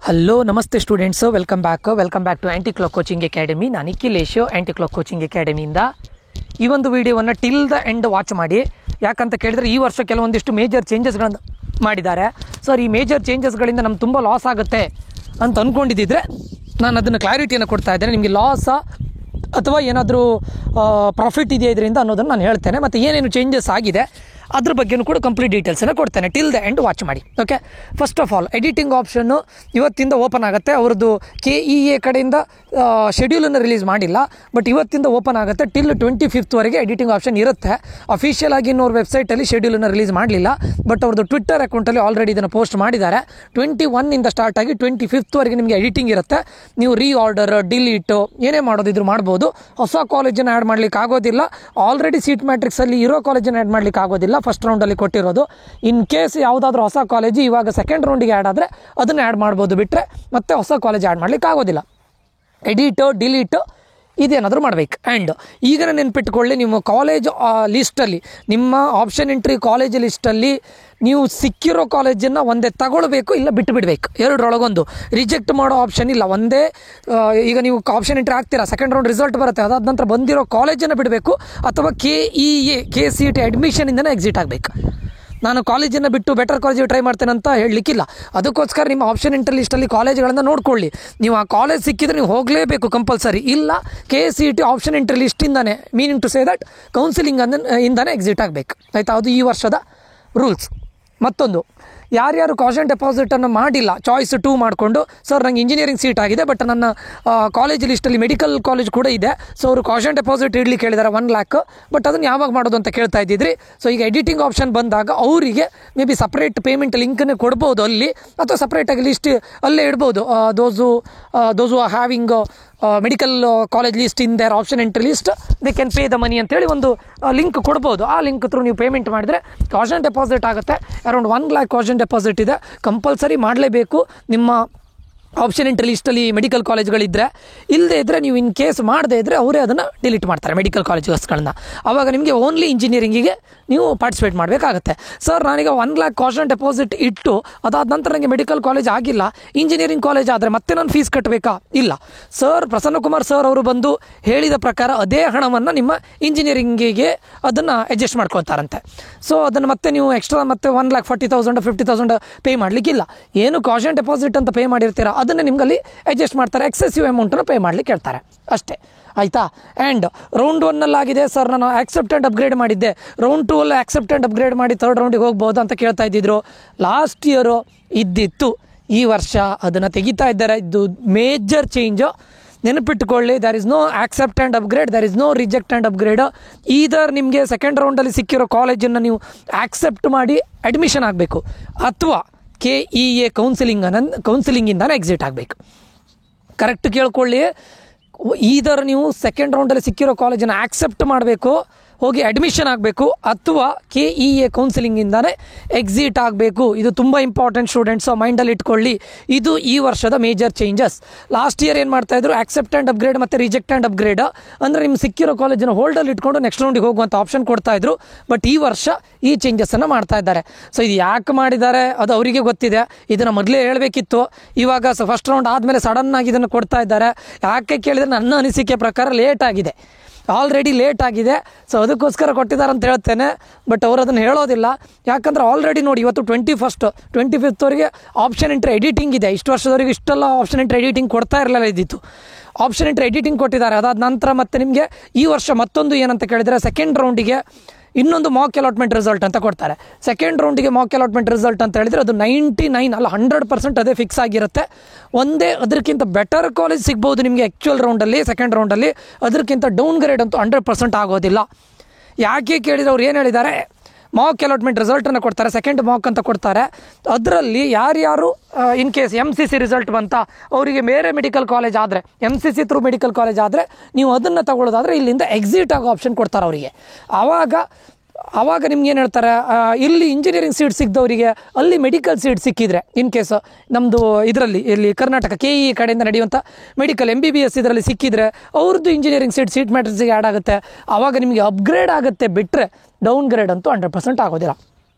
Hello ನಮಸ್ತೆ students welcome back to anti clock coaching academy. ನಾನು ನಿಖಿಲೇಶು ಆ್ಯಂಟಿ clock coaching ಅಕಾಡೆಮಿಯಿಂದ ಈ ಒಂದು ವಿಡಿಯೋವನ್ನು ಟಿಲ್ ದ ಎಂಡ್ ವಾಚ್ ಮಾಡಿ. ಯಾಕಂತ ಕೇಳಿದರೆ ಈ ವರ್ಷ ಕೆಲವೊಂದಿಷ್ಟು ಮೇಜರ್ ಚೇಂಜಸ್ಗಳನ್ನು ಮಾಡಿದ್ದಾರೆ. ಸರ್ ಈ ಮೇಜರ್ ಚೇಂಜಸ್ಗಳಿಂದ ನಮ್ಗೆ ತುಂಬ ಲಾಸ್ ಆಗುತ್ತೆ ಅಂತ ಅಂದ್ಕೊಂಡಿದ್ದಿದ್ರೆ ನಾನು ಅದನ್ನು ಕ್ಲಾರಿಟಿಯನ್ನು ಕೊಡ್ತಾ ಇದ್ದೇನೆ. ನಿಮಗೆ ಲಾಸ ಅಥವಾ ಏನಾದರೂ ಪ್ರಾಫಿಟ್ ಇದೆಯಾ ಇದರಿಂದ ಅನ್ನೋದನ್ನು ನಾನು ಹೇಳ್ತೇನೆ. ಮತ್ತು ಏನೇನು ಚೇಂಜಸ್ ಆಗಿದೆ ಅದ್ರ ಬಗ್ಗೆಯೂ ಕೂಡ ಕಂಪ್ಲೀಟ್ ಡೀಟೇಲ್ಸನ್ನು ಕೊಡ್ತೇನೆ. ಟಿಲ್ ದ ಎಂಡ್ ವಾಚ್ ಮಾಡಿ. Okay, first of all editing option ಇವತ್ತಿಂದ ಓಪನ್ ಆಗುತ್ತೆ. ಅವ್ರದ್ದು KEA ಕಡೆಯಿಂದ ಶೆಡ್ಯೂಲನ್ನು ರಿಲೀಸ್ ಮಾಡಿಲ್ಲ, ಬಟ್ ಇವತ್ತಿಂದ ಓಪನ್ ಆಗುತ್ತೆ. ಟಿಲ್ 25th ಎಡಿಟಿಂಗ್ ಆಪ್ಷನ್ ಇರುತ್ತೆ. ಅಫಿಷಿಯಲ್ ಆಗಿ ಇನ್ನೋರು ವೆಬ್ಸೈಟಲ್ಲಿ ಶೆಡ್ಯೂಲನ್ನು ರಿಲೀಸ್ ಮಾಡಲಿಲ್ಲ, ಬಟ್ ಅವ್ರದ್ದು ಟ್ವಿಟ್ಟರ್ ಅಕೌಂಟಲ್ಲಿ ಆಲ್ರೆಡಿ ಇದನ್ನು ಪೋಸ್ಟ್ ಮಾಡಿದ್ದಾರೆ. 21 ಸ್ಟಾರ್ಟ್ ಆಗಿ 25th ನಿಮಗೆ ಎಡಿಟಿಂಗ್ ಇರುತ್ತೆ. ನೀವು ರೀಆರ್ಡರ್, ಡಿಲೀಟು ಏನೇ ಮಾಡೋದಿದ್ರು ಮಾಡ್ಬೋದು. ಹೊಸ ಕಾಲೇಜನ್ನು ಆ್ಯಡ್ ಮಾಡಲಿಕ್ಕೆ ಆಗೋದಿಲ್ಲ. ಆಲ್ರೆಡಿ ಸೀಟ್ ಮ್ಯಾಟ್ರಿಕ್ಸಲ್ಲಿ ಇರೋ ಕಾಲೇಜನ್ನು ಆ್ಯಡ್ ಮಾಡಲಿಕ್ಕೆ ಆಗೋದಿಲ್ಲ. ಫಸ್ಟ್ ರೌಂಡಲ್ಲಿ ಕೊಟ್ಟಿರೋದು. ಇನ್ ಕೇಸ್ ಯಾವುದಾದ್ರೂ ಹೊಸ ಕಾಲೇಜು ಇವಾಗ ಸೆಕೆಂಡ್ ರೌಂಡಿಗೆ ಆ್ಯಡ್ ಆದರೆ ಅದನ್ನು ಆ್ಯಡ್ ಮಾಡ್ಬೋದು, ಬಿಟ್ಟರೆ ಮತ್ತೆ ಹೊಸ ಕಾಲೇಜ್ ಆ್ಯಡ್ ಮಾಡಲಿಕ್ಕೆ ಆಗೋದಿಲ್ಲ. ಎಡಿಟು, ಡಿಲೀಟು ಇದೇನಾದರೂ ಮಾಡಬೇಕು. ಆ್ಯಂಡ್ ಈಗ ನೆನ್ಪಿಟ್ಕೊಳ್ಳಿ, ನಿಮ್ಮ ಕಾಲೇಜ್ ಲಿಸ್ಟಲ್ಲಿ, ನಿಮ್ಮ ಆಪ್ಷನ್ ಎಂಟ್ರಿ ಕಾಲೇಜ್ ಲಿಸ್ಟಲ್ಲಿ ನೀವು ಸಿಕ್ಕಿರೋ ಕಾಲೇಜನ್ನು ಒಂದೇ ತಗೊಳ್ಬೇಕು, ಇಲ್ಲ ಬಿಟ್ಟು ಬಿಡಬೇಕು. ಎರಡರೊಳಗೊಂದು. ರಿಜೆಕ್ಟ್ ಮಾಡೋ ಆಪ್ಷನ್ ಇಲ್ಲ. ಒಂದೇ ಈಗ ನೀವು ಆಪ್ಷನ್ ಎಂಟ್ರಿ ಆಗ್ತೀರಾ, ಸೆಕೆಂಡ್ ರೌಂಡ್ ರಿಸಲ್ಟ್ ಬರುತ್ತೆ, ಅದಾದ ನಂತರ ಬಂದಿರೋ ಕಾಲೇಜನ್ನು ಬಿಡಬೇಕು, ಅಥವಾ KEA KCET ಅಡ್ಮಿಷನಿಂದನೇ ಎಕ್ಸಿಟ್ ಆಗಬೇಕು. ನಾನು ಕಾಲೇಜನ್ನು ಬಿಟ್ಟು ಬೆಟರ್ ಕಾಲೇಜಿಗೆ ಟ್ರೈ ಮಾಡ್ತೇನೆ ಅಂತ ಹೇಳಲಿಕ್ಕಿಲ್ಲ. ಅದಕ್ಕೋಸ್ಕರ ನಿಮ್ಮ ಆಪ್ಷನ್ ಎಂಟ್ರಿ ಲಿಸ್ಟಲ್ಲಿ ಕಾಲೇಜ್ಗಳನ್ನು ನೋಡ್ಕೊಳ್ಳಿ. ನೀವು ಆ ಕಾಲೇಜ್ ಸಿಕ್ಕಿದ್ರೆ ನೀವು ಹೋಗಲೇಬೇಕು ಕಂಪಲ್ಸರಿ. ಇಲ್ಲ KCET ಆಪ್ಷನ್ ಎಂಟ್ರಿ ಲಿಸ್ಟಿಂದಾನೆ, meaning to say that counselling ಇಂದಾನೆ ಎಕ್ಸಿಟ್ ಆಗಬೇಕು. ಆಯಿತಾ? ಅದು ಈ ವರ್ಷದ ರೂಲ್ಸ್. ಮತ್ತೊಂದು, ಯಾರ್ಯಾರು ಕಾಶ್ ಆ್ಯಂಡ್ ಡೆಪಾಸಿಟನ್ನು ಮಾಡಿಲ್ಲ, ಚಾಯ್ಸ್ 2 ಮಾಡಿಕೊಂಡು, ಸರ್ ನನಗೆ ಇಂಜಿನಿಯರಿಂಗ್ ಸೀಟ್ ಆಗಿದೆ, ಬಟ್ ನನ್ನ ಕಾಲೇಜ್ ಲಿಸ್ಟಲ್ಲಿ ಮೆಡಿಕಲ್ ಕಾಲೇಜ್ ಕೂಡ ಇದೆ, ಸೊ ಅವರು ಕಾಶ್ ಆ್ಯಂಡ್ ಡೆಪಾಸಿಟ್ ಇಡ್ಲಿಕ್ಕೆ ಹೇಳಿದ್ದಾರೆ 1 lakh, ಬಟ್ ಅದನ್ನು ಯಾವಾಗ ಮಾಡೋದು ಅಂತ ಕೇಳ್ತಾ ಇದ್ದಿದ್ರಿ. ಸೊ ಈಗ ಎಡಿಟಿಂಗ್ ಆಪ್ಷನ್ ಬಂದಾಗ ಅವರಿಗೆ ಮೇ ಬಿ ಸಪ್ರೇಟ್ ಪೇಮೆಂಟ್ ಲಿಂಕನ್ನೇ ಕೊಡ್ಬೋದು ಅಲ್ಲಿ, ಅಥವಾ ಸಪ್ರೇಟಾಗಿ ಲಿಸ್ಟ್ ಅಲ್ಲೇ ಇಡ್ಬೋದು. Those having medical college list in their option entry list, they can pay the money ಅಂತೇಳಿ ಒಂದು ಲಿಂಕ್ ಕೊಡ್ಬೋದು. ಆ ಲಿಂಕ್ ಥ್ರೂ ನೀವು ಪೇಮೆಂಟ್ ಮಾಡಿದರೆ ಕಾಶ್ ಆ್ಯಂಡ್ ಡೆಪಾಸಿಟ್ ಆಗುತ್ತೆ. ಅರೌಂಡ್ 1 lakh ಕಾಶ್ ಆ್ಯಂಡ್ ಡೆಪಾಸಿಟ್ ಇದೆ. ಕಂಪಲ್ಸರಿ ಮಾಡಲೇಬೇಕು ನಿಮ್ಮ ಆಪ್ಷನ್ ಎಂಟ್ರಿ ಲಿಸ್ಟಲ್ಲಿ ಮೆಡಿಕಲ್ ಕಾಲೇಜ್ಗಳಿದ್ದರೆ. ಇಲ್ಲದೇ ಇದ್ದರೆ, ನೀವು ಇನ್ ಕೇಸ್ ಮಾಡದೇ ಇದ್ದರೆ ಅವರೇ ಅದನ್ನು ಡಿಲೀಟ್ ಮಾಡ್ತಾರೆ ಮೆಡಿಕಲ್ ಕಾಲೇಜಸ್ಗಳನ್ನ. ಆವಾಗ ನಿಮಗೆ ಓನ್ಲಿ ಇಂಜಿನಿಯರಿಂಗಿಗೆ ನೀವು ಪಾರ್ಟಿಸಿಪೇಟ್ ಮಾಡಬೇಕಾಗತ್ತೆ. ಸರ್ ನಾನೀಗ 1 lakh ಕಾಶ್ ಆ್ಯಂಡ್ ಡೆಪಾಸಿಟ್ ಇಟ್ಟು ಅದಾದ ನಂತರ ನನಗೆ ಮೆಡಿಕಲ್ ಕಾಲೇಜ್ ಆಗಿಲ್ಲ, ಇಂಜಿನಿಯರಿಂಗ್ ಕಾಲೇಜ್ ಆದರೆ ಮತ್ತೆ ನಾನು ಫೀಸ್ ಕಟ್ಟಬೇಕಾ? ಇಲ್ಲ ಸರ್, ಪ್ರಸನ್ನಕುಮಾರ್ ಸರ್ ಅವರು ಬಂದು ಹೇಳಿದ ಪ್ರಕಾರ ಅದೇ ಹಣವನ್ನು ನಿಮ್ಮ ಇಂಜಿನಿಯರಿಂಗಿಗೆ ಅದನ್ನು ಅಡ್ಜಸ್ಟ್ ಮಾಡ್ಕೊಳ್ತಾರಂತೆ. ಸೊ ಅದನ್ನು ಮತ್ತೆ ನೀವು ಎಕ್ಸ್ಟ್ರಾ ಮತ್ತೆ 1,40,000 50,000 ಪೇ ಮಾಡಲಿಕ್ಕಿಲ್ಲ. ಏನು ಕಾಶ್ ಆ್ಯಂಡ್ ಡೆಪಾಸಿಟ್ ಅಂತ ಪೇ ಮಾಡಿರ್ತೀರ ಅದನ್ನು ನಿಮ್ಗಲ್ಲಿ ಅಡ್ಜಸ್ಟ್ ಮಾಡ್ತಾರೆ. ಎಕ್ಸೆಸಿವ್ ಅಮೌಂಟನ್ನು ಪೇ ಮಾಡಲಿಕ್ಕೆ ಹೇಳ್ತಾರೆ ಅಷ್ಟೇ. ಆಯಿತಾ? ಆ್ಯಂಡ್ ರೌಂಡ್ 1 ಆಗಿದೆ ಸರ್, ನಾನು ಆಕ್ಸೆಪ್ಟ್ ಆ್ಯಂಡ್ ಅಪ್ಗ್ರೇಡ್ ಮಾಡಿದ್ದೆ, ರೌಂಡ್ 2 ಆಕ್ಸೆಪ್ಟ್ ಆ್ಯಂಡ್ ಅಪ್ಗ್ರೇಡ್ ಮಾಡಿ 3rd ರೌಂಡಿಗೆ ಹೋಗ್ಬೋದು ಅಂತ ಕೇಳ್ತಾ ಇದ್ದಿದ್ರು. ಲಾಸ್ಟ್ ಇಯರು ಇದ್ದಿತ್ತು, ಈ ವರ್ಷ ಅದನ್ನು ತೆಗಿತಾ ಇದ್ದಾರೆ. ಇದು ಮೇಜರ್ ಚೇಂಜು. ನೆನಪಿಟ್ಟುಕೊಳ್ಳಿ, there is no accept and upgrade, there is no reject and upgrade. Either ನಿಮಗೆ ಸೆಕೆಂಡ್ ರೌಂಡಲ್ಲಿ ಸಿಕ್ಕಿರೋ ಕಾಲೇಜನ್ನು ನೀವು ಆಕ್ಸೆಪ್ಟ್ ಮಾಡಿ ಅಡ್ಮಿಷನ್ ಆಗಬೇಕು, ಅಥವಾ KEA ಕೌನ್ಸಿಲಿಂಗಿಂದಾನೆ ಎಕ್ಸಿಟ್ ಆಗಬೇಕು. ಕರೆಕ್ಟ್ ಕೇಳ್ಕೊಳ್ಳಿ. ಈದರ್ ನೀವು ಸೆಕೆಂಡ್ ರೌಂಡಲ್ಲಿ ಸಿಕ್ಕಿರೋ ಕಾಲೇಜನ್ನು ಆಕ್ಸೆಪ್ಟ್ ಮಾಡಬೇಕು, ಹೋಗಿ ಅಡ್ಮಿಷನ್ ಆಗಬೇಕು, ಅಥವಾ KEA ಕೌನ್ಸಿಲಿಂಗಿಂದಾನೆ ಎಕ್ಸಿಟ್ ಆಗಬೇಕು. ಇದು ತುಂಬ ಇಂಪಾರ್ಟೆಂಟ್ ಸ್ಟೂಡೆಂಟ್ಸು, ಮೈಂಡಲ್ಲಿ ಇಟ್ಕೊಳ್ಳಿ. ಇದು ಈ ವರ್ಷದ ಮೇಜರ್ ಚೇಂಜಸ್. ಲಾಸ್ಟ್ ಇಯರ್ ಏನು ಮಾಡ್ತಾಯಿದ್ರು, ಆಕ್ಸೆಪ್ಟ್ ಆ್ಯಂಡ್ ಅಪ್ಗ್ರೇಡ್ ಮತ್ತು ರಿಜೆಕ್ಟ್ ಆ್ಯಂಡ್ ಅಪ್ಗ್ರೇಡ್ ಅಂದರೆ ನಿಮ್ಮ ಸಿಕ್ಕಿರೋ ಕಾಲೇಜನ್ನು ಹೋಲ್ಡಲ್ಲಿ ಇಟ್ಕೊಂಡು ನೆಕ್ಸ್ಟ್ ರೌಂಡಿಗೆ ಹೋಗುವಂಥ ಆಪ್ಷನ್ ಕೊಡ್ತಾಯಿದ್ರು. ಬಟ್ ಈ ವರ್ಷ ಈ ಚೇಂಜಸ್ಸನ್ನು ಮಾಡ್ತಾ ಇದ್ದಾರೆ. ಸೊ ಇದು ಯಾಕೆ ಮಾಡಿದ್ದಾರೆ ಅದು ಅವರಿಗೆ ಗೊತ್ತಿದೆ. ಇದನ್ನು ಮೊದಲೇ ಹೇಳಬೇಕಿತ್ತು. ಇವಾಗ ಫಸ್ಟ್ ರೌಂಡ್ ಆದಮೇಲೆ ಸಡನ್ನಾಗಿ ಇದನ್ನು ಕೊಡ್ತಾ ಇದ್ದಾರೆ. ಯಾಕೆ ಕೇಳಿದರೆ ನನ್ನ ಅನಿಸಿಕೆ ಪ್ರಕಾರ ಲೇಟ್ ಆಗಿದೆ, ಆಲ್ರೆಡಿ ಲೇಟ್ ಆಗಿದೆ. ಸೊ ಅದಕ್ಕೋಸ್ಕರ ಕೊಟ್ಟಿದ್ದಾರೆ ಅಂತ ಹೇಳ್ತೇನೆ. ಬಟ್ ಅವರು ಅದನ್ನು ಹೇಳೋದಿಲ್ಲ. ಯಾಕಂದರೆ ಆಲ್ರೆಡಿ ನೋಡಿ, ಇವತ್ತು 25th ಆಪ್ಷನ್ ಎಂಟ್ರಿ ಎಡಿಟಿಂಗ್ ಇದೆ. ಇಷ್ಟು ವರ್ಷದವರೆಗೆ ಇಷ್ಟೆಲ್ಲ ಆಪ್ಷನ್ ಎಂಟ್ರಿ ಎಡಿಟಿಂಗ್ ಕೊಡ್ತಾ ಇರಲಿಲ್ಲ ಇದ್ದಿತ್ತು. ಆಪ್ಷನ್ ಎಂಟ್ರಿ ಎಡಿಟಿಂಗ್ ಕೊಟ್ಟಿದ್ದಾರೆ. ಅದಾದ ನಂತರ ಮತ್ತೆ ನಿಮಗೆ ಈ ವರ್ಷ ಮತ್ತೊಂದು ಏನಂತ ಕೇಳಿದರೆ, ಸೆಕೆಂಡ್ ರೌಂಡಿಗೆ ಇನ್ನೊಂದು ಮಾಕ್ ಅಲಾಟ್ಮೆಂಟ್ ರಿಸಲ್ಟ್ ಅಂತ ಕೊಡ್ತಾರೆ. ಸೆಕೆಂಡ್ ರೌಂಡಿಗೆ ಮಾಕ್ ಅಲಾಟ್ಮೆಂಟ್ ರಿಸಲ್ಟ್ ಅಂತ ಹೇಳಿದರೆ ಅದು 99 ಅಲ್ಲ 100% ಅದೇ ಫಿಕ್ಸ್ ಆಗಿರುತ್ತೆ. ಒಂದೇ ಅದಕ್ಕಿಂತ ಬೆಟರ್ ಕಾಲೇಜ್ ಸಿಗ್ಬೋದು ನಿಮಗೆ ಆ್ಯಕ್ಚುಯಲ್ ರೌಂಡಲ್ಲಿ, ಸೆಕೆಂಡ್ ರೌಂಡಲ್ಲಿ. ಅದಕ್ಕಿಂತ ಡೌನ್ ಗ್ರೇಡ್ ಅಂತೂ 100% ಆಗೋದಿಲ್ಲ. ಯಾಕೆ ಕೇಳಿದರೆ ಅವ್ರು ಏನು ಹೇಳಿದ್ದಾರೆ, ಮಾಕ್ ಅಲಾಟ್ಮೆಂಟ್ ರಿಸಲ್ಟನ್ನು ಕೊಡ್ತಾರೆ, ಸೆಕೆಂಡ್ ಮಾಕ್ ಅಂತ ಕೊಡ್ತಾರೆ. ಅದರಲ್ಲಿ ಯಾರ್ಯಾರು ಇನ್ ಕೇಸ್ MCC ರಿಸಲ್ಟ್ ಬಂತ ಅವರಿಗೆ ಬೇರೆ ಮೆಡಿಕಲ್ ಕಾಲೇಜ್ ಆದರೆ, MCC ಥ್ರೂ ಮೆಡಿಕಲ್ ಕಾಲೇಜ್ ಆದರೆ ನೀವು ಅದನ್ನು ತಗೊಳ್ಳೋದಾದರೆ ಇಲ್ಲಿಂದ ಎಕ್ಸಿಟ್ ಆಗೋ ಆಪ್ಷನ್ ಕೊಡ್ತಾರೆ ಅವರಿಗೆ. ಆವಾಗ ನಿಮ್ಗೆ ಏನು ಹೇಳ್ತಾರೆ, ಇಲ್ಲಿ ಇಂಜಿನಿಯರಿಂಗ್ ಸೀಟ್ ಸಿಕ್ಕಿದವರಿಗೆ ಅಲ್ಲಿ ಮೆಡಿಕಲ್ ಸೀಟ್ ಸಿಕ್ಕಿದರೆ, ಇನ್ ಕೇಸ್ ನಮ್ಮದು ಇದರಲ್ಲಿ ಇಲ್ಲಿ ಕರ್ನಾಟಕ KEA ಕಡೆಯಿಂದ ನಡೆಯುವಂಥ ಮೆಡಿಕಲ್ MBBS ಇದರಲ್ಲಿ ಸಿಕ್ಕಿದರೆ ಅವ್ರದ್ದು ಇಂಜಿನಿಯರಿಂಗ್ ಸೀಟ್ ಮ್ಯಾಟ್ರಿಕ್ಸಿಗೆ ಆ್ಯಡ್ ಆಗುತ್ತೆ. ಆವಾಗ ನಿಮಗೆ ಅಪ್ಗ್ರೇಡ್ ಆಗುತ್ತೆ, ಬಿಟ್ಟರೆ ಡೌನ್ ಗ್ರೇಡ್ ಅಂತೂ 100% ಆಗೋದಿಲ್ಲ.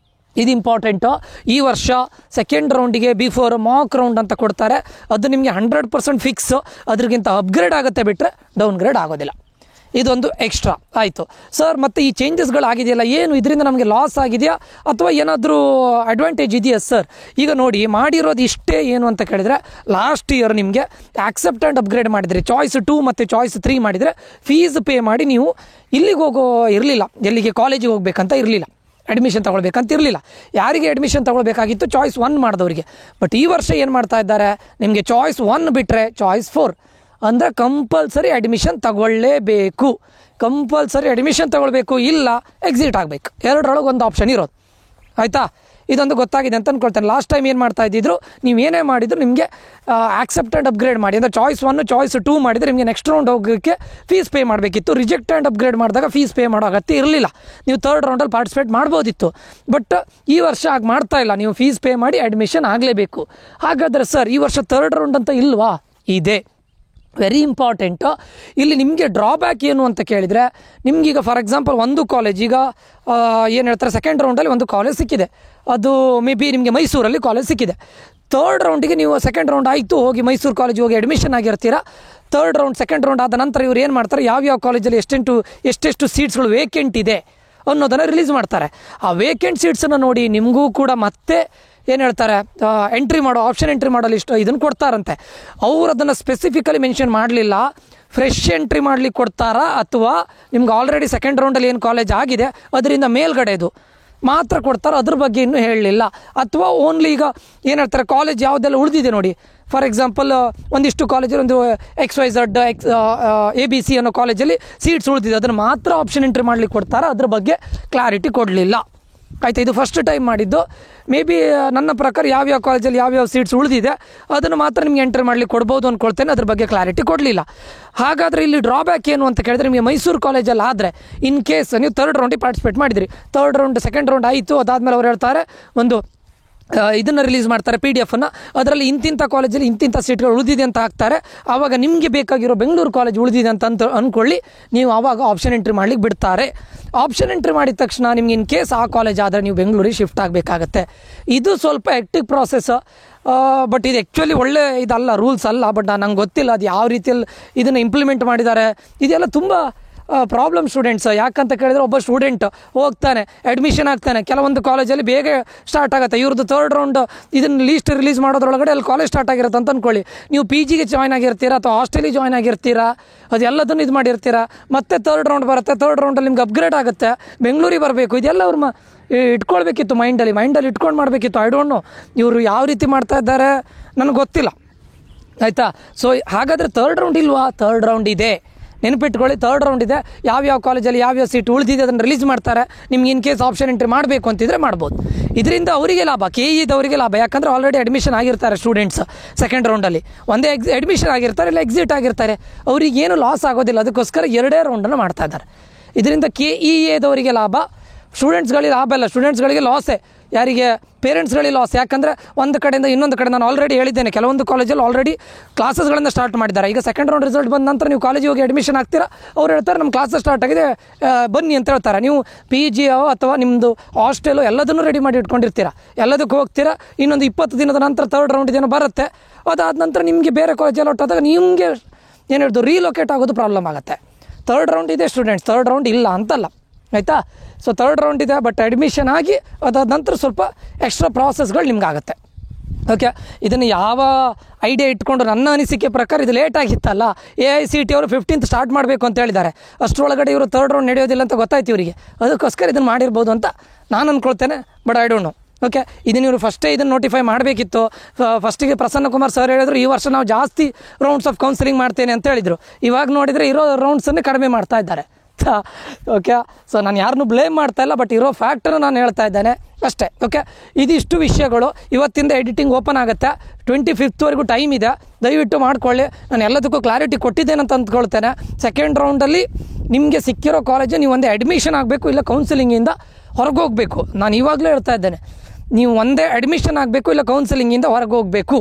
ಇದು ಇಂಪಾರ್ಟೆಂಟು. ಈ ವರ್ಷ ಸೆಕೆಂಡ್ ರೌಂಡಿಗೆ ಬಿಫೋರ್ ಮಾಕ್ ರೌಂಡ್ ಅಂತ ಕೊಡ್ತಾರೆ. ಅದು ನಿಮಗೆ 100% ಫಿಕ್ಸು. ಅದ್ರಿಗಿಂತ ಅಪ್ಗ್ರೇಡ್ ಆಗುತ್ತೆ ಬಿಟ್ಟರೆ ಡೌನ್ಗ್ರೇಡ್ ಆಗೋದಿಲ್ಲ. ಇದೊಂದು ಎಕ್ಸ್ಟ್ರಾ ಆಯಿತು. ಸರ್ ಮತ್ತು ಈ ಚೇಂಜಸ್ಗಳಾಗಿದೆಯಲ್ಲ, ಏನು ಇದರಿಂದ ನಮಗೆ ಲಾಸ್ ಆಗಿದೆಯಾ ಅಥವಾ ಏನಾದರೂ ಅಡ್ವಾಂಟೇಜ್ ಇದೆಯಾ ಸರ್? ಈಗ ನೋಡಿ, ಮಾಡಿರೋದು ಇಷ್ಟೇ. ಏನು ಅಂತ ಕೇಳಿದರೆ, ಲಾಸ್ಟ್ ಇಯರ್ ನಿಮಗೆ ಆಕ್ಸೆಪ್ಟ್ ಆ್ಯಂಡ್ ಅಪ್ಗ್ರೇಡ್ ಮಾಡಿದರೆ ಚಾಯ್ಸ್ 2 ಮತ್ತು ಚಾಯ್ಸ್ 3 ಮಾಡಿದರೆ ಫೀಸ್ ಪೇ ಮಾಡಿ ನೀವು ಇಲ್ಲಿಗೆ ಹೋಗೋ ಇರಲಿಲ್ಲ, ಎಲ್ಲಿಗೆ ಕಾಲೇಜಿಗೆ ಹೋಗ್ಬೇಕಂತ ಇರಲಿಲ್ಲ, ಅಡ್ಮಿಷನ್ ತೊಗೊಳ್ಬೇಕಂತ ಇರಲಿಲ್ಲ. ಯಾರಿಗೆ ಅಡ್ಮಿಷನ್ ತೊಗೊಳ್ಬೇಕಾಗಿತ್ತು? ಚಾಯ್ಸ್ 1 ಮಾಡಿದವರಿಗೆ. ಬಟ್ ಈ ವರ್ಷ ಏನು ಮಾಡ್ತಾ ಇದ್ದಾರೆ, ನಿಮಗೆ ಚಾಯ್ಸ್ 1 ಬಿಟ್ಟರೆ ಚಾಯ್ಸ್ 4 ಅಂದರೆ ಕಂಪಲ್ಸರಿ ಅಡ್ಮಿಷನ್ ತಗೊಳ್ಳೇಬೇಕು. ಕಂಪಲ್ಸರಿ ಅಡ್ಮಿಷನ್ ತೊಗೊಳ್ಬೇಕು, ಇಲ್ಲ ಎಕ್ಸಿಟ್ ಆಗಬೇಕು. ಎರಡರೊಳಗೆ ಒಂದು ಆಪ್ಷನ್ ಇರೋದು. ಆಯಿತಾ? ಇದೊಂದು ಗೊತ್ತಾಗಿದೆ ಅಂತ ಅಂದ್ಕೊಳ್ತೇನೆ. ಲಾಸ್ಟ್ ಟೈಮ್ ಏನು ಮಾಡ್ತಾ ಇದ್ದಿದ್ರು, ನೀವು ಏನೇ ಮಾಡಿದ್ರು ನಿಮಗೆ ಆಕ್ಸೆಪ್ಟ್ ಆ್ಯಂಡ್ ಅಪ್ಗ್ರೇಡ್ ಮಾಡಿ ಅಂದರೆ ಚಾಯ್ಸ್ 1 ಚಾಯ್ಸ್ 2 ಮಾಡಿದರೆ ನಿಮಗೆ ನೆಕ್ಸ್ಟ್ ರೌಂಡ್ ಹೋಗೋಕ್ಕೆ ಫೀಸ್ ಪೇ ಮಾಡಬೇಕಿತ್ತು. ರಿಜೆಕ್ಟ್ ಆ್ಯಂಡ್ ಅಪ್ಗ್ರೇಡ್ ಮಾಡಿದಾಗ ಫೀಸ್ ಪೇ ಮಾಡೋ ಅಗತ್ಯ ಇರಲಿಲ್ಲ. ನೀವು ಥರ್ಡ್ ರೌಂಡಲ್ಲಿ ಪಾರ್ಟಿಸಿಪೇಟ್ ಮಾಡ್ಬೋದಿತ್ತು. ಬಟ್ ಈ ವರ್ಷ ಹಾಗೆ ಮಾಡ್ತಾ ಇಲ್ಲ. ನೀವು ಫೀಸ್ ಪೇ ಮಾಡಿ ಅಡ್ಮಿಷನ್ ಆಗಲೇಬೇಕು. ಹಾಗಾದರೆ ಸರ್ ಈ ವರ್ಷ ಥರ್ಡ್ ರೌಂಡ್ ಅಂತ ಇಲ್ವಾ? ಇದೆ. Very important. ಇಲ್ಲಿ ನಿಮಗೆ ಡ್ರಾಬ್ಯಾಕ್ ಏನು ಅಂತ ಕೇಳಿದರೆ, ನಿಮಗೀಗ ಫಾರ್ ಎಕ್ಸಾಂಪಲ್ ಒಂದು ಕಾಲೇಜ್ ಈಗ ಏನು ಹೇಳ್ತಾರೆ, ಸೆಕೆಂಡ್ ರೌಂಡಲ್ಲಿ ಒಂದು ಕಾಲೇಜ್ ಸಿಕ್ಕಿದೆ. ಅದು ಮೇ ಬಿ ನಿಮಗೆ ಮೈಸೂರಲ್ಲಿ ಕಾಲೇಜ್ ಸಿಕ್ಕಿದೆ. ಥರ್ಡ್ ರೌಂಡಿಗೆ ನೀವು ಸೆಕೆಂಡ್ ರೌಂಡ್ ಆಯಿತು, ಹೋಗಿ ಮೈಸೂರು ಕಾಲೇಜಿಗೆ ಹೋಗಿ ಅಡ್ಮಿಷನ್ ಆಗಿರ್ತೀರಾ. ಥರ್ಡ್ ರೌಂಡ್ ಸೆಕೆಂಡ್ ರೌಂಡ್ ಆದ ನಂತರ ಇವ್ರು ಏನು ಮಾಡ್ತಾರೆ, ಯಾವ್ಯಾವ ಕಾಲೇಜಲ್ಲಿ ಎಷ್ಟೆಷ್ಟು ಸೀಟ್ಸ್ಗಳು ವೇಕೆಂಟ್ ಇದೆ ಅನ್ನೋದನ್ನು ರಿಲೀಸ್ ಮಾಡ್ತಾರೆ. ಆ ವೇಕೆಂಟ್ ಸೀಟ್ಸನ್ನು ನೋಡಿ ನಿಮಗೂ ಕೂಡ ಮತ್ತೆ ಏನು ಹೇಳ್ತಾರೆ, ಎಂಟ್ರಿ ಮಾಡೋ ಆಪ್ಷನ್ ಎಂಟ್ರಿ ಮಾಡೋ ಲಿಸ್ಟ್ ಇದನ್ನು ಕೊಡ್ತಾರಂತೆ. ಅವರು ಅದನ್ನು ಸ್ಪೆಸಿಫಿಕಲಿ ಮೆನ್ಷನ್ ಮಾಡಲಿಲ್ಲ. ಫ್ರೆಶ್ ಎಂಟ್ರಿ ಮಾಡ್ಲಿಕ್ಕೆ ಕೊಡ್ತಾರಾ ಅಥವಾ ನಿಮ್ಗೆ ಆಲ್ರೆಡಿ ಸೆಕೆಂಡ್ ರೌಂಡಲ್ಲಿ ಏನು ಕಾಲೇಜ್ ಆಗಿದೆ ಅದರಿಂದ ಮೇಲ್ಗಡೆದು ಮಾತ್ರ ಕೊಡ್ತಾರೆ, ಅದ್ರ ಬಗ್ಗೆ ಇನ್ನೂ ಹೇಳಲಿಲ್ಲ. ಅಥವಾ ಓನ್ಲಿ ಈಗ ಏನು ಹೇಳ್ತಾರೆ, ಕಾಲೇಜ್ ಯಾವುದೆಲ್ಲ ಉಳಿದಿದೆ ನೋಡಿ. ಫಾರ್ ಎಕ್ಸಾಂಪಲ್ ಒಂದಿಷ್ಟು ಕಾಲೇಜಲ್ಲಿ ಒಂದು XYZ ABC ಅನ್ನೋ ಕಾಲೇಜಲ್ಲಿ ಸೀಟ್ಸ್ ಉಳಿದಿದೆ, ಅದನ್ನು ಮಾತ್ರ ಆಪ್ಷನ್ ಎಂಟ್ರಿ ಮಾಡ್ಲಿಕ್ಕೆ ಕೊಡ್ತಾರೆ, ಅದ್ರ ಬಗ್ಗೆ ಕ್ಲಾರಿಟಿ ಕೊಡಲಿಲ್ಲ. ಆಯಿತಾ? ಇದು ಫಸ್ಟ್ ಟೈಮ್ ಮಾಡಿದ್ದು. ಮೇ ಬಿ ನನ್ನ ಪ್ರಕಾರ ಯಾವ್ಯಾವ ಕಾಲೇಜಲ್ಲಿ ಯಾವ್ಯಾವ ಸೀಟ್ಸ್ ಉಳಿದಿದೆ ಅದನ್ನು ಮಾತ್ರ ನಿಮಗೆ ಎಂಟ್ರಿ ಮಾಡ್ಲಿಕ್ಕೆ ಕೊಡ್ಬೋದು ಅಂದ್ಕೊಳ್ತೇನೆ. ಅದ್ರ ಬಗ್ಗೆ ಕ್ಲಾರಿಟಿ ಕೊಡಲಿಲ್ಲ. ಹಾಗಾದರೆ ಇಲ್ಲಿ ಡ್ರಾಬ್ಯಾಕ್ ಏನು ಅಂತ ಕೇಳಿದ್ರೆ, ನಿಮಗೆ ಮೈಸೂರು ಕಾಲೇಜಲ್ಲಿ ಆದರೆ ಇನ್ ಕೇಸ್ ನೀವು ಥರ್ಡ್ ರೌಂಡಿಗೆ ಪಾರ್ಟಿಸಿಪೇಟ್ ಮಾಡಿದ್ರಿ, ಥರ್ಡ್ ರೌಂಡ್ ಸೆಕೆಂಡ್ ರೌಂಡ್ ಆಯಿತು, ಅದಾದಮೇಲೆ ಅವ್ರು ಹೇಳ್ತಾರೆ ಒಂದು ಇದನ್ನು ರಿಲೀಸ್ ಮಾಡ್ತಾರೆ PDF-ಅನ್ನು. ಅದರಲ್ಲಿ ಇಂತಿಂಥ ಕಾಲೇಜಲ್ಲಿ ಇಂತಿಂಥ ಸೀಟ್ಗಳು ಉಳಿದಿದೆ ಅಂತ ಹಾಕ್ತಾರೆ. ಆವಾಗ ನಿಮಗೆ ಬೇಕಾಗಿರೋ ಬೆಂಗಳೂರು ಕಾಲೇಜ್ ಉಳಿದಿದೆ ಅಂತ ಅಂದ್ಕೊಳ್ಳಿ, ನೀವು ಆವಾಗ ಆಪ್ಷನ್ ಎಂಟ್ರಿ ಮಾಡ್ಲಿಕ್ಕೆ ಬಿಡ್ತಾರೆ. ಆಪ್ಷನ್ ಎಂಟ್ರಿ ಮಾಡಿದ ತಕ್ಷಣ ನಿಮ್ಗೆ ಇನ್ ಕೇಸ್ ಆ ಕಾಲೇಜ್ ಆದರೆ ನೀವು ಬೆಂಗಳೂರಿಗೆ ಶಿಫ್ಟ್ ಆಗಬೇಕಾಗತ್ತೆ. ಇದು ಸ್ವಲ್ಪ ಹೆಕ್ಟಿಕ್ ಪ್ರಾಸೆಸ್. ಬಟ್ ಇದು ಆ್ಯಕ್ಚುಲಿ ಒಳ್ಳೆ ಇದಲ್ಲ, ರೂಲ್ಸ್ ಅಲ್ಲ. ಬಟ್ ನಂಗೆ ಗೊತ್ತಿಲ್ಲ ಅದು ಯಾವ ರೀತಿಯಲ್ಲಿ ಇದನ್ನು ಇಂಪ್ಲಿಮೆಂಟ್ ಮಾಡಿದ್ದಾರೆ. ಇದೆಲ್ಲ ತುಂಬ ಪ್ರಾಬ್ಲಮ್ ಸ್ಟೂಡೆಂಟ್ಸ್. ಯಾಕಂತ ಕೇಳಿದರೆ, ಒಬ್ಬ ಸ್ಟೂಡೆಂಟ್ ಹೋಗ್ತಾನೆ, ಅಡ್ಮಿಷನ್ ಆಗ್ತಾನೆ, ಕೆಲವೊಂದು ಕಾಲೇಜಲ್ಲಿ ಬೇಗ ಸ್ಟಾರ್ಟ್ ಆಗುತ್ತೆ. ಇವ್ರದ್ದು ಥರ್ಡ್ ರೌಂಡ್ ಇದನ್ನು ಲೀಸ್ಟ್ ರಿಲೀಸ್ ಮಾಡೋದ್ರೊಳಗಡೆ ಅಲ್ಲಿ ಕಾಲೇಜ್ ಸ್ಟಾರ್ಟ್ ಆಗಿರುತ್ತೆ ಅಂತ ಅಂದ್ಕೊಳ್ಳಿ. ನೀವು PGಗೆ ಜಾಯ್ನ್ ಆಗಿರ್ತೀರಾ ಅಥವಾ ಹಾಸ್ಟೆಲಿಗೆ ಜಾಯ್ನ್ ಆಗಿರ್ತೀರಾ, ಅದೆಲ್ಲದನ್ನು ಇದು ಮಾಡಿರ್ತೀರಾ. ಮತ್ತೆ ಥರ್ಡ್ ರೌಂಡ್ ಬರುತ್ತೆ, ಥರ್ಡ್ ರೌಂಡಲ್ಲಿ ನಿಮ್ಗೆ ಅಪ್ಗ್ರೇಡ್ ಆಗುತ್ತೆ, ಬೆಂಗಳೂರಿಗೆ ಬರಬೇಕು. ಇದೆಲ್ಲ ಅವ್ರು ಇಟ್ಕೊಳ್ಬೇಕಿತ್ತು, ಮೈಂಡಲ್ಲಿ ಇಟ್ಕೊಂಡು ಮಾಡಬೇಕಿತ್ತು. ಐ ಡೋಂಟ್ ನೋ ಇವರು ಯಾವ ರೀತಿ ಮಾಡ್ತಾ ಇದ್ದಾರೆ ನನಗೆ ಗೊತ್ತಿಲ್ಲ. ಆಯಿತಾ? ಸೊ ಹಾಗಾದರೆ ಥರ್ಡ್ ರೌಂಡ್ ಇಲ್ವಾ? ಥರ್ಡ್ ರೌಂಡ್ ಇದೆ, ನೆನಪಿಟ್ಕೊಳ್ಳಿ. ಥರ್ಡ್ ರೌಂಡ್ ಇದೆ. ಯಾವ್ಯಾವ ಕಾಲೇಜಲ್ಲಿ ಯಾವ್ಯಾವ ಸೀಟ್ ಉಳಿದಿದೆ ಅದನ್ನು ರಿಲೀಸ್ ಮಾಡ್ತಾರೆ. ನಿಮ್ಗೆ ಇನ್ ಕೇಸ್ ಆಪ್ಷನ್ ಎಂಟ್ರಿ ಮಾಡಬೇಕು ಅಂತಿದ್ರೆ ಮಾಡ್ಬೋದು. ಇದರಿಂದ ಅವರಿಗೆ ಲಾಭ, KEದವರಿಗೆ ಲಾಭ. ಯಾಕಂದರೆ ಆಲ್ರೆಡಿ ಅಡ್ಮಿಷನ್ ಆಗಿರ್ತಾರೆ ಸ್ಟೂಡೆಂಟ್ಸ್ ಸೆಕೆಂಡ್ ರೌಂಡಲ್ಲಿ. ಒಂದೇ ಅಡ್ಮಿಷನ್ ಆಗಿರ್ತಾರೆ, ಇಲ್ಲ ಎಕ್ಸಿಟ್ ಆಗಿರ್ತಾರೆ. ಅವ್ರಿಗೆ ಏನು ಲಾಸ್ ಆಗೋದಿಲ್ಲ. ಅದಕ್ಕೋಸ್ಕರ 2 ರೌಂಡನ್ನು ಮಾಡ್ತಾ ಇದ್ದಾರೆ. ಇದರಿಂದ KEದವರಿಗೆ ಲಾಭ, ಸ್ಟೂಡೆಂಟ್ಸ್ಗಳಿಗೆ ಲಾಭ ಇಲ್ಲ, ಸ್ಟೂಡೆಂಟ್ಸ್ಗಳಿಗೆ ಲಾಸೇ. ಯಾರಿಗೆ? ಪೇರೆಂಟ್ಸ್ಗಳಿಗೆ ಲಾಸ್. ಯಾಕಂದರೆ ಒಂದು ಕಡೆಯಿಂದ ಇನ್ನೊಂದು ಕಡೆ, ನಾನು ಆಲ್ರೆಡಿ ಹೇಳಿದ್ದೇನೆ, ಕೆಲವೊಂದು ಕಾಲೇಜಲ್ಲಿ ಆಲ್ರೆಡಿ ಕ್ಲಾಸಸ್ಗಳನ್ನು ಸ್ಟಾರ್ಟ್ ಮಾಡಿದ್ದಾರೆ. ಈಗ ಸೆಕೆಂಡ್ ರೌಂಡ್ ರಿಸಲ್ಟ್ ಬಂದ ನಂತರ ನೀವು ಕಾಲೇಜಿಗೆ ಹೋಗಿ ಅಡ್ಮಿಷನ್ ಆಗ್ತೀರಾ, ಅವ್ರು ಹೇಳ್ತಾರೆ ನಮ್ಮ ಕ್ಲಾಸಸ್ ಸ್ಟಾರ್ಟ್ ಆಗಿದೆ ಬನ್ನಿ ಅಂತ ಹೇಳ್ತಾರೆ. ನೀವು PG ಅಥವಾ ನಿಮ್ಮದು ಹಾಸ್ಟೆಲು ಎಲ್ಲದನ್ನೂ ರೆಡಿ ಮಾಡಿ ಇಟ್ಕೊಂಡಿರ್ತೀರ, ಎಲ್ಲದಕ್ಕೂ ಹೋಗ್ತೀರಾ. ಇನ್ನೊಂದು 20 ದಿನದ ನಂತರ ಥರ್ಡ್ ರೌಂಡ್ ಏನೋ ಬರುತ್ತೆ. ಅದಾದ ನಂತರ ನಿಮಗೆ ಬೇರೆ ಕಾಲೇಜಲ್ಲಿ ಹೊಟ್ಟೋದಾಗ ನಿಮಗೆ ಏನು ಹೇಳ್ದು, ರೀಲೊಕೇಟ್ ಆಗೋದು ಪ್ರಾಬ್ಲಮ್ ಆಗುತ್ತೆ. ಥರ್ಡ್ ರೌಂಡ್ ಇದೆ ಸ್ಟೂಡೆಂಟ್ಸ್, ಥರ್ಡ್ ರೌಂಡ್ ಇಲ್ಲ ಅಂತಲ್ಲ. ಆಯಿತಾ? ಸೊ ಥರ್ಡ್ ರೌಂಡ್ ಇದೆ, ಬಟ್ ಅಡ್ಮಿಷನ್ ಆಗಿ ಅದಾದ ನಂತರ ಸ್ವಲ್ಪ ಎಕ್ಸ್ಟ್ರಾ ಪ್ರಾಸೆಸ್ಗಳು ನಿಮ್ಗೆ ಆಗುತ್ತೆ. ಓಕೆ, ಇದನ್ನು ಯಾವ ಐಡಿಯಾ ಇಟ್ಕೊಂಡು, ನನ್ನ ಅನಿಸಿಕೆ ಪ್ರಕಾರ ಇದು ಲೇಟ್ ಆಗಿತ್ತಲ್ಲ, AICTE ಅವರು 15th ಸ್ಟಾರ್ಟ್ ಮಾಡಬೇಕು ಅಂತ ಹೇಳಿದ್ದಾರೆ. ಅಷ್ಟರೊಳಗಡೆ ಇವರು ಥರ್ಡ್ ರೌಂಡ್ ನಡೆಯೋದಿಲ್ಲ ಅಂತ ಗೊತ್ತಾಯ್ತು ಇವರಿಗೆ. ಅದಕ್ಕೋಸ್ಕರ ಇದನ್ನು ಮಾಡಿರ್ಬೋದು ಅಂತ ನಾನು ಅಂದ್ಕೊಳ್ತೇನೆ. But I don't know. Okay, ಇದನ್ನು ಇವರು ಫಸ್ಟೇ ಇದನ್ನು ನೋಟಿಫೈ ಮಾಡಬೇಕಿತ್ತು. ಫಸ್ಟಿಗೆ ಪ್ರಸನ್ನ ಕುಮಾರ್ ಸರ್ ಹೇಳಿದ್ರು, ಈ ವರ್ಷ ನಾವು ಜಾಸ್ತಿ ರೌಂಡ್ಸ್ ಆಫ್ ಕೌನ್ಸಿಲಿಂಗ್ ಮಾಡ್ತೇನೆ ಅಂತ ಹೇಳಿದರು. ಇವಾಗ ನೋಡಿದರೆ ಇರೋ ರೌಂಡ್ಸನ್ನೇ ಕಡಿಮೆ ಮಾಡ್ತಾ ಇದ್ದಾರೆ. ಓಕೆ, ಸೊ ನಾನು ಯಾರನ್ನೂ ಬ್ಲೇಮ್ ಮಾಡ್ತಾ ಇಲ್ಲ, ಬಟ್ ಇರೋ ಫ್ಯಾಕ್ಟನ್ನು ನಾನು ಹೇಳ್ತಾ ಇದ್ದೇನೆ ಅಷ್ಟೇ. ಓಕೆ, ಇದಿಷ್ಟು ವಿಷಯಗಳು. ಇವತ್ತಿಂದ ಎಡಿಟಿಂಗ್ ಓಪನ್ ಆಗುತ್ತೆ, 25th ಟೈಮ್ ಇದೆ. ದಯವಿಟ್ಟು ಮಾಡ್ಕೊಳ್ಳಿ. ನಾನು ಎಲ್ಲದಕ್ಕೂ ಕ್ಲಾರಿಟಿ ಕೊಟ್ಟಿದ್ದೇನೆ ಅಂತ ಅಂದ್ಕೊಳ್ತೇನೆ. ಸೆಕೆಂಡ್ ರೌಂಡಲ್ಲಿ ನಿಮಗೆ ಸಿಕ್ಕಿರೋ ಕಾಲೇಜು ನೀವು ಒಂದೇ ಅಡ್ಮಿಷನ್ ಆಗಬೇಕು, ಇಲ್ಲ ಕೌನ್ಸಿಲಿಂಗಿಂದ ಹೊರಗೆ ಹೋಗಬೇಕು. ನಾನು ಇವಾಗಲೇ ಹೇಳ್ತಾ ಇದ್ದೇನೆ, ನೀವು ಒಂದೇ ಅಡ್ಮಿಷನ್ ಆಗಬೇಕು, ಇಲ್ಲ ಕೌನ್ಸಿಲಿಂಗಿಂದ ಹೊರಗೆ ಹೋಗಬೇಕು.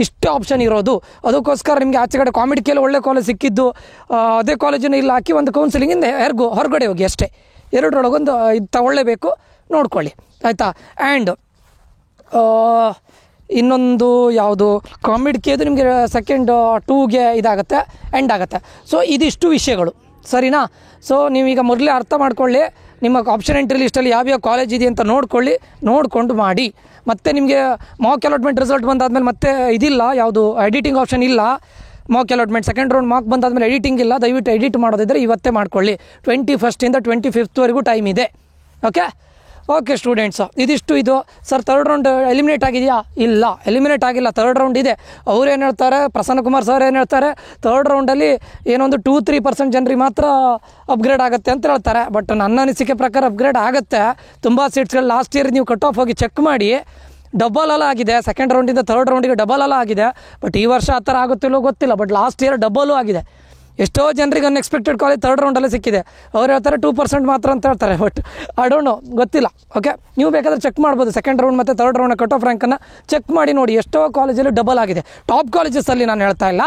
ಇಷ್ಟೇ ಆಪ್ಷನ್ ಇರೋದು. ಅದಕ್ಕೋಸ್ಕರ ನಿಮಗೆ ಆಚೆ ಕಡೆ ಕಾಮಿಡಿಕೇಲಿ ಒಳ್ಳೆ ಕಾಲೇಜ್ ಸಿಕ್ಕಿದ್ದು, ಅದೇ ಕಾಲೇಜನ್ನು ಇಲ್ಲಿ ಹಾಕಿ ಒಂದು ಕೌನ್ಸಿಲಿಂಗಿಂದ ಹೊರಗಡೆ ಹೋಗಿ ಅಷ್ಟೇ. ಎರಡರೊಳಗೊಂದು ಇದು ತಗೊಳ್ಳೇಬೇಕು. ನೋಡ್ಕೊಳ್ಳಿ ಆಯಿತಾ. ಆ್ಯಂಡ್ ಇನ್ನೊಂದು ಯಾವುದು ಕಾಮಿಡ್ಕಿದು ನಿಮಗೆ ಸೆಕೆಂಡ್ 2ಗೆ ಇದಾಗುತ್ತೆ ಎಂಡ್ ಆಗುತ್ತೆ. ಸೊ ಇದಿಷ್ಟು ವಿಷಯಗಳು ಸರಿನಾ. ಸೊ ನೀವೀಗ ಮೊದಲೇ ಅರ್ಥ ಮಾಡ್ಕೊಳ್ಳಿ, ನಿಮ್ಮ ಆಪ್ಷನ್ ಎಂಟ್ರಿ ಲಿಸ್ಟಲ್ಲಿ ಯಾವ್ಯಾವ ಕಾಲೇಜ್ ಇದೆ ಅಂತ ನೋಡಿಕೊಂಡು ಮಾಡಿ. ಮತ್ತು ನಿಮಗೆ ಮಾಕ್ ಅಲಾಟ್ಮೆಂಟ್ ರಿಸಲ್ಟ್ ಬಂದಾದಮೇಲೆ ಮತ್ತೆ ಇದಿಲ್ಲ, ಯಾವುದು ಎಡಿಟಿಂಗ್ ಆಪ್ಷನ್ ಇಲ್ಲ. Mock allotment second round mock ಬಂದಾದಮೇಲೆ ಎಡಿಟಿಂಗ್ ಇಲ್ಲ. ದಯವಿಟ್ಟು ಎಡಿಟ್ ಮಾಡೋದಿದ್ದರೆ ಇವತ್ತೇ ಮಾಡ್ಕೊಳ್ಳಿ. 21st 25th ಟೈಮ್ ಇದೆ. ಓಕೆ ಸ್ಟೂಡೆಂಟ್ಸ್, ಇದಿಷ್ಟು ಇದು. ಸರ್ ಥರ್ಡ್ ರೌಂಡ್ ಎಲಿಮಿನೇಟ್ ಆಗಿದೆಯಾ? ಇಲ್ಲ, ಎಲಿಮಿನೇಟ್ ಆಗಿಲ್ಲ, ಥರ್ಡ್ ರೌಂಡ್ ಇದೆ. ಅವ್ರು ಏನು ಹೇಳ್ತಾರೆ, ಪ್ರಸನ್ನ ಕುಮಾರ್ ಸರ್ ಏನು ಹೇಳ್ತಾರೆ, ಥರ್ಡ್ ರೌಂಡಲ್ಲಿ ಏನೊಂದು 2-3% ಜನರಿಗೆ ಮಾತ್ರ ಅಪ್ಗ್ರೇಡ್ ಆಗುತ್ತೆ ಅಂತ ಹೇಳ್ತಾರೆ. ಬಟ್ ನನ್ನ ಅನಿಸಿಕೆ ಪ್ರಕಾರ ಅಪ್ಗ್ರೇಡ್ ಆಗುತ್ತೆ. ತುಂಬ ಸೀಟ್ಸ್ಗಳು ಲಾಸ್ಟ್ ಇಯರ್ ನೀವು ಕಟ್ ಆಫ್ ಹೋಗಿ ಚೆಕ್ ಮಾಡಿ, ಡಬಲ್ ಅಲ್ಲ ಆಗಿದೆ. ಸೆಕೆಂಡ್ ರೌಂಡಿಂದ ಥರ್ಡ್ ರೌಂಡಿಗೆ ಡಬಲ್ ಅಲ್ಲ ಆಗಿದೆ. ಬಟ್ ಈ ವರ್ಷ ಆ ಥರ ಆಗುತ್ತಿಲ್ಲೋ ಗೊತ್ತಿಲ್ಲ. ಬಟ್ ಲಾಸ್ಟ್ ಇಯರ್ ಡಬಲ್ಲು ಆಗಿದೆ. ಎಷ್ಟೋ ಜನರಿಗೆ ಅನ್ಎಕ್ಸ್ಪೆಕ್ಟೆಡ್ ಕಾಲೇಜ್ ಥರ್ಡ್ ರೌಂಡಲ್ಲೇ ಸಿಕ್ಕಿದೆ. ಅವ್ರು ಹೇಳ್ತಾರೆ 2% ಮಾತ್ರ ಅಂತ ಹೇಳ್ತಾರೆ. ಬಟ್ ಐ ಡೋಂಟ್ ನೋ, ಗೊತ್ತಿಲ್ಲ. ಓಕೆ, ನೀವು ಬೇಕಾದರೆ ಚೆಕ್ ಮಾಡ್ಬೋದು. ಸೆಕೆಂಡ್ ರೌಂಡ್ ಮತ್ತು ಥರ್ಡ್ ರೌಂಡ್ ಕಟ್ ಆಫ್ ರ್ಯಾಂಕನ್ನು ಚೆಕ್ ಮಾಡಿ ನೋಡಿ. ಎಷ್ಟೋ ಕಾಲೇಜಲ್ಲಿ ಡಬಲ್ ಆಗಿದೆ. ಟಾಪ್ ಕಾಲೇಜಸಲ್ಲಿ ನಾನು ಹೇಳ್ತಾ ಇಲ್ಲ,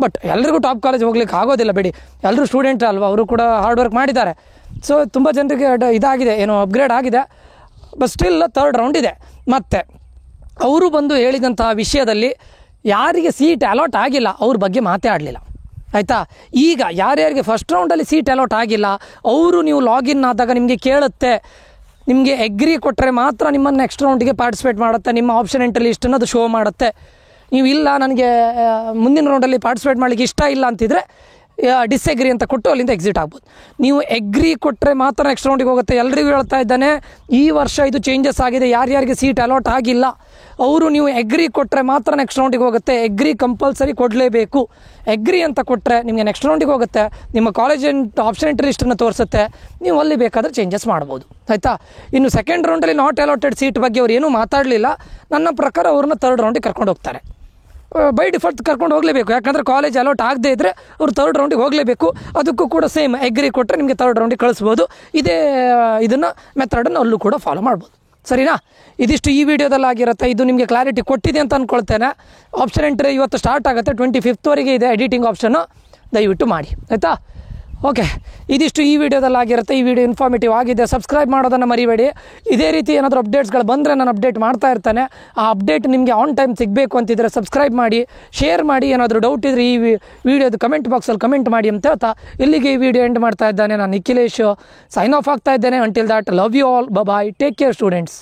ಬಟ್ ಎಲ್ರಿಗೂ ಟಾಪ್ ಕಾಲೇಜ್ ಹೋಗ್ಲಿಕ್ಕೆ ಆಗೋದಿಲ್ಲ ಬಿಡಿ. ಎಲ್ಲರೂ ಸ್ಟೂಡೆಂಟ್ ಅಲ್ವಾ, ಅವರು ಕೂಡ ಹಾರ್ಡ್ ವರ್ಕ್ ಮಾಡಿದ್ದಾರೆ. ಸೊ ತುಂಬ ಜನರಿಗೆ ಇದಾಗಿದೆ, ಏನೋ ಅಪ್ಗ್ರೇಡ್ ಆಗಿದೆ. ಬಟ್ ಸ್ಟಿಲ್ ಥರ್ಡ್ ರೌಂಡ್ ಇದೆ. ಮತ್ತು ಅವರು ಬಂದು ಹೇಳಿದಂತಹ ವಿಷಯದಲ್ಲಿ ಯಾರಿಗೆ ಸೀಟ್ ಅಲಾಟ್ ಆಗಿಲ್ಲ ಅವ್ರ ಬಗ್ಗೆ ಮಾತೇ ಆಡಲಿಲ್ಲ ಆಯಿತಾ. ಈಗ ಯಾರ್ಯಾರಿಗೆ ಫಸ್ಟ್ ರೌಂಡಲ್ಲಿ ಸೀಟ್ ಅಲಾಟ್ ಆಗಿಲ್ಲ ಅವರು ನೀವು ಲಾಗಿನ್ ಆದಾಗ ನಿಮಗೆ ಕೇಳುತ್ತೆ, ನಿಮಗೆ ಎಗ್ರಿ ಕೊಟ್ಟರೆ ಮಾತ್ರ ನಿಮ್ಮನ್ನು ನೆಕ್ಸ್ಟ್ ರೌಂಡಿಗೆ ಪಾರ್ಟಿಸಿಪೇಟ್ ಮಾಡುತ್ತೆ. ನಿಮ್ಮ ಆಪ್ಷನ್ ಎಂಟ್ರಿ ಲಿಸ್ಟನ್ನು ಅದು ಶೋ ಮಾಡುತ್ತೆ. ನೀವು ಇಲ್ಲ ನನಗೆ ಮುಂದಿನ ರೌಂಡಲ್ಲಿ ಪಾರ್ಟಿಸಿಪೇಟ್ ಮಾಡಲಿಕ್ಕೆ ಇಷ್ಟ ಇಲ್ಲ ಅಂತಿದ್ರೆ ಡಿಸ್ಎಗ್ರಿ ಅಂತ ಕೊಟ್ಟು ಅಲ್ಲಿಂದ ಎಕ್ಸಿಟ್ ಆಗ್ಬೋದು. ನೀವು ಎಗ್ರಿ ಕೊಟ್ಟರೆ ಮಾತ್ರ ನೆಕ್ಸ್ಟ್ ರೌಂಡಿಗೆ ಹೋಗುತ್ತೆ. ಎಲ್ರಿಗೂ ಹೇಳ್ತಾ ಇದ್ದಾನೆ, ಈ ವರ್ಷ ಇದು ಚೇಂಜಸ್ ಆಗಿದೆ. ಯಾರ್ಯಾರಿಗೆ ಸೀಟ್ ಅಲಾಟ್ ಆಗಿಲ್ಲ ಅವರು ನೀವು ಎಗ್ರಿ ಕೊಟ್ಟರೆ ಮಾತ್ರ ನೆಕ್ಸ್ಟ್ ರೌಂಡಿಗೆ ಹೋಗುತ್ತೆ. ಎಗ್ರಿ ಕಂಪಲ್ಸರಿ ಕೊಡಲೇಬೇಕು. ಎಗ್ರಿ ಅಂತ ಕೊಟ್ಟರೆ ನಿಮಗೆ ನೆಕ್ಸ್ಟ್ ರೌಂಡಿಗೆ ಹೋಗುತ್ತೆ. ನಿಮ್ಮ ಕಾಲೇಜ್ ಆಪ್ಷನ್ ಎಂಟ್ರಿ ಲಿಸ್ಟನ್ನು ತೋರಿಸುತ್ತೆ. ನೀವು ಅಲ್ಲಿ ಬೇಕಾದರೆ ಚೇಂಜಸ್ ಮಾಡ್ಬೋದು ಆಯಿತಾ. ಇನ್ನು ಸೆಕೆಂಡ್ ರೌಂಡಲ್ಲಿ ನಾಟ್ ಅಲಾಟೆಡ್ ಸೀಟ್ ಬಗ್ಗೆ ಅವ್ರು ಏನೂ ಮಾತಾಡಲಿಲ್ಲ. ನನ್ನ ಪ್ರಕಾರ ಅವ್ರನ್ನ ಥರ್ಡ್ ರೌಂಡಿಗೆ ಕರ್ಕೊಂಡು ಹೋಗ್ತಾರೆ. ಬೈ ಡಿಫಾಲ್ಟ್ ಕರ್ಕೊಂಡು ಹೋಗಲೇಬೇಕು. ಯಾಕಂದರೆ ಕಾಲೇಜ್ ಅಲಾಟ್ ಆಗದೇ ಇದ್ದರೆ ಅವ್ರು ಥರ್ಡ್ ರೌಂಡಿಗೆ ಹೋಗಲೇಬೇಕು. ಅದಕ್ಕೂ ಕೂಡ ಸೇಮ್ ಎಗ್ರಿ ಕೊಟ್ಟರೆ ನಿಮಗೆ ಥರ್ಡ್ ರೌಂಡಿಗೆ ಕಳಿಸ್ಬೋದು. ಇದೇ ಇದನ್ನು ಮೆಥಡನ್ನು ಅಲ್ಲೂ ಕೂಡ ಫಾಲೋ ಮಾಡ್ಬೋದು. ಸರಿನಾ. ಇದಿಷ್ಟು ಈ ವಿಡಿಯೋದಲ್ಲಿ ಆಗಿರುತ್ತೆ. ಇದು ನಿಮಗೆ ಕ್ಲಾರಿಟಿ ಕೊಟ್ಟಿದೆ ಅಂತ ಅಂದ್ಕೊಳ್ತೇನೆ. ಆಪ್ಷನ್ ಎಂಟ್ರಿ ಇವತ್ತು ಸ್ಟಾರ್ಟ್ ಆಗುತ್ತೆ, 25th ಇದೆ ಎಡಿಟಿಂಗ್ ಆಪ್ಷನ್ನು. ದಯವಿಟ್ಟು ಮಾಡಿ ಆಯಿತಾ. ಓಕೆ, ಇದಿಷ್ಟು ಈ ವಿಡಿಯೋದಲ್ಲಿ ಆಗಿರುತ್ತೆ. ಈ ವಿಡಿಯೋ ಇನ್ಫಾರ್ಮೇಟಿವ್ ಆಗಿದೆ. ಸಬ್ಸ್ಕ್ರೈಬ್ ಮಾಡೋದನ್ನು ಮರಿಬೇಡಿ. ಇದೇ ರೀತಿ ಏನಾದರೂ ಅಪ್ಡೇಟ್ಸ್ಗಳು ಬಂದರೆ ನಾನು ಅಪ್ಡೇಟ್ ಮಾಡ್ತಾ ಇರ್ತೇನೆ. ಆ ಅಪ್ಡೇಟ್ ನಿಮಗೆ ಆನ್ ಟೈಮ್ ಸಿಗಬೇಕು ಅಂತಿದ್ರೆ ಸಬ್ಸ್ಕ್ರೈಬ್ ಮಾಡಿ, ಶೇರ್ ಮಾಡಿ. ಏನಾದರೂ ಡೌಟ್ ಇದ್ದರೆ ಈ ವಿಡಿಯೋದು ಕಮೆಂಟ್ ಬಾಕ್ಸಲ್ಲಿ ಕಮೆಂಟ್ ಮಾಡಿ ಅಂತ ಹೇಳ್ತಾ ಇಲ್ಲಿಗೆ ಈ ವಿಡಿಯೋ ಎಂಡ್ ಮಾಡ್ತಾ ಇದ್ದಾನೆ. ನಾನು ನಿಖಿಲೇಶ್ ಸೈನ್ ಆಫ್ ಆಗ್ತಾ ಇದ್ದೇನೆ. Until that, love you all, bye, take care students.